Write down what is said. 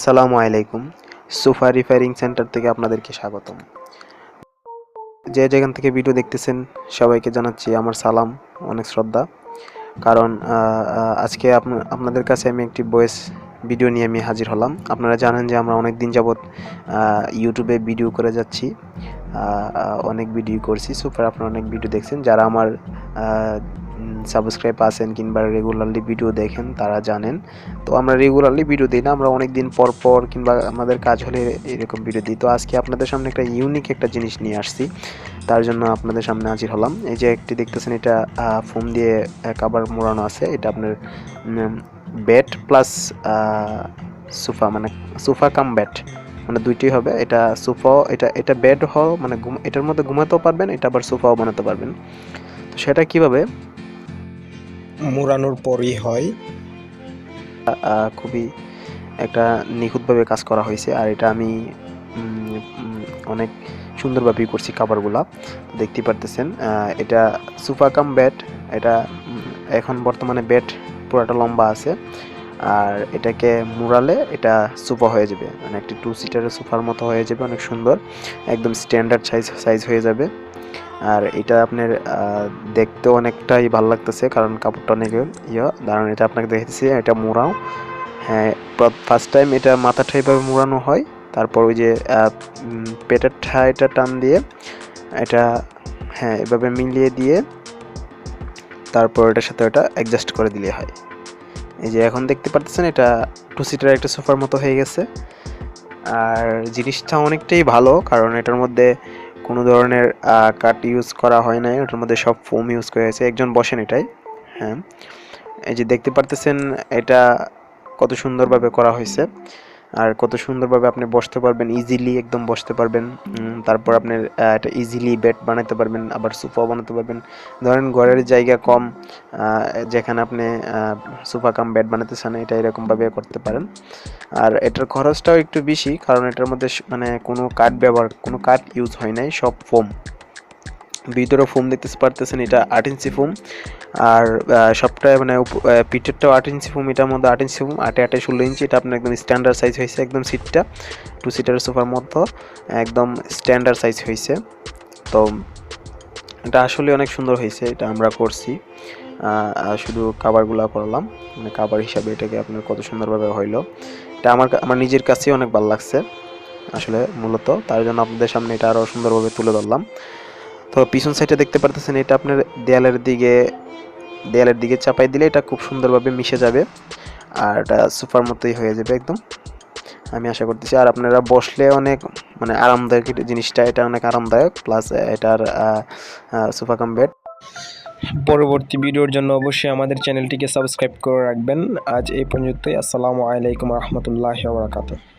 আসসালামু আলাইকুম। Sofa repairing centre থেকে আপনাদেরকে স্বাগতম। যে যেখান থেকে ভিডিও দেখতেছেন সবাইকে জানাচ্ছি আমার সালাম, অনেক শ্রদ্ধা। কারণ আজকে আপনাদের কাছে আমি একটি ভয়েস ভিডিও নিয়ে আমি হাজির হলাম। আপনারা জানেন যে আমরা অনেক দিন যাবৎ ইউটিউবে ভিডিও করে যাচ্ছি, অনেক ভিডিও করছি। সোফার আপনারা অনেক ভিডিও দেখছেন, যারা আমার সাবস্ক্রাইব আছেন কিংবা রেগুলারলি ভিডিও দেখেন তারা জানেন। তো আমরা রেগুলারলি ভিডিও দিই না, আমরা অনেক দিন পর পর কিংবা আমাদের কাজ হলে এরকম ভিডিও দিই। তো আজকে আপনাদের সামনে একটা ইউনিক একটা জিনিস নিয়ে আসছি, তার জন্য আপনাদের সামনে হাজির হলাম। এই যে একটি দেখতেছেন, এটা ফোম দিয়ে কাভার মোড়ানো আছে। এটা আপনার বেড প্লাস সোফা, মানে সোফা কাম বেড, মানে দুইটি হবে। এটা সোফাও, এটা বেড হও, মানে এটার মধ্যে ঘুমাতেও পারবেন, এটা আবার সোফাও বানাতে পারবেন। তো সেটা কিভাবে মোড়ানোর পরই হয়, খুবই একটা নিখুঁতভাবে কাজ করা হয়েছে। আর এটা আমি অনেক সুন্দরভাবেই করছি কাভারগুলা, দেখতে পারতেছেন। এটা সোফা কাম বেড। এটা এখন বর্তমানে বেড পুরাটা লম্বা আছে, আর এটাকে মুড়ালে এটা সোফা হয়ে যাবে, মানে একটি 2 সিটারের সোফার মতো হয়ে যাবে, অনেক সুন্দর, একদম স্ট্যান্ডার্ড সাইজ হয়ে যাবে। আর এটা আপনার দেখতেও অনেকটাই ভালো লাগতেছে, কারণ কাপড়টা অনেক দাঁড়ান। এটা আপনাকে দেখেছি, এটা মোড়াও। হ্যাঁ, ফার্স্ট টাইম এটা মাথাটা এইভাবে মোড়ানো হয়, তারপর ওই যে পেটের ঠাইটা টান দিয়ে এটা, হ্যাঁ, এভাবে মিলিয়ে দিয়ে তারপর এটার সাথে ওটা অ্যাডজাস্ট করে দিলে হয়। এই যে এখন দেখতে পাচ্ছেন, এটা 2 সিটার একটা সোফার মতো হয়ে গেছে। আর জিনিসটা অনেকটাই ভালো, কারণ এটার মধ্যে কোনো ধরনের কাঠ ইউজ করা হয় নাই, ওটার মধ্যে সব ফোম ইউজ করা হয়েছে। একজন বসেন এটাই। হ্যাঁ, এই যে দেখতে পারতেছেন এটা কত সুন্দরভাবে করা হয়েছে, আর কত সুন্দরভাবে আপনি বসতে পারবেন, ইজিলি একদম বসতে পারবেন। তারপর আপনার এটা ইজিলি বেড বানাতে পারবেন, আবার সোফাও বানাতে পারবেন। ধরেন ঘরের জায়গা কম, যেখানে আপনি সোফা কাম বেড বানাতে চান, এটা এরকমভাবে করতে পারেন। আর এটার খরচটাও একটু বেশি, কারণ এটার মধ্যে মানে কোনো কাঠ ইউজ হয় নাই, সব ফোম। ভিতরে ফোম দেখতে পারতেছেন, এটা 8 ইঞ্চি ফোম। আর সবটাই মানে পিঠেরটাও 8 ইঞ্চি ফোম, এটার মধ্যে 8 ইঞ্চি ফোম, 8 8 16 ইঞ্চি। এটা আপনার একদম স্ট্যান্ডার্ড সাইজ হয়েছে, একদম সিটটা 2 সিটার সোফার মতো একদম স্ট্যান্ডার্ড সাইজ হয়েছে। তো এটা আসলে অনেক সুন্দর হয়েছে, এটা আমরা করছি। শুধু কাভারগুলো করলাম, মানে কাভার হিসাবে এটাকে আপনার কত সুন্দরভাবে হইলো। এটা আমার নিজের কাছেই অনেক ভালো লাগছে আসলে, মূলত তার জন্য আপনাদের সামনে এটা আরও সুন্দরভাবে তুলে ধরলাম। তো পিছন সাইডে দেখতে পারতেছেন, এটা আপনার দেয়ালের দিকে চাপাই দিলে এটা খুব সুন্দরভাবে মিশে যাবে, আর এটা সোফার মতোই হয়ে যাবে একদম, আমি আশা করতেছি। আর আপনারা বসলে অনেক মানে আরামদায়ক জিনিসটা, এটা অনেক আরামদায়ক, প্লাস এটার সোফা কাম বেড। পরবর্তী ভিডিওর জন্য অবশ্যই আমাদের চ্যানেলটিকে সাবস্ক্রাইব করে রাখবেন। আজ এই পর্যন্তই। আসসালামু আলাইকুম রহমতুল্লাহি ওয়া বারাকাতুহু।